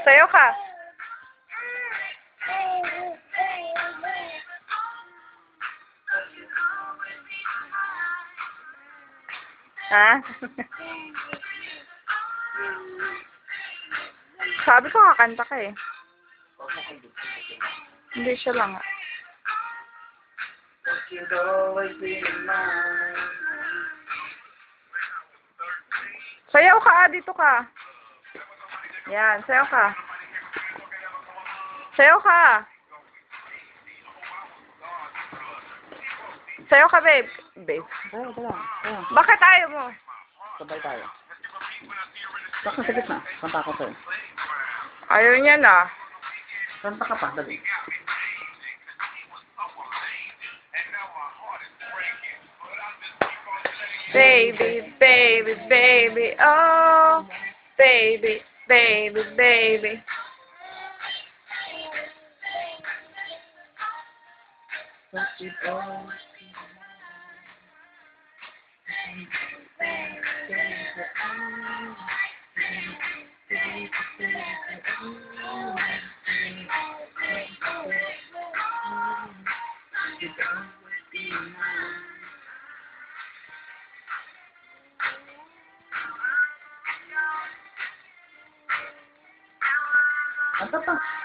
Sayo ka. Ha? Sabi ko kakanta ka eh. Hindi siya lang ah. Sayaw ka ah, dito ka. Yan, sayaw ka. Sayaw ka. Sayaw ka, babe. Babe. Ayan. Bakit ayaw mo? Sabay tayo. Bakit sa gitna? Kanta ko sa'yo. Ayaw niya na. Kanta ka pa, dali. Baby, baby, baby, oh. Baby, baby, baby. Kanta pa.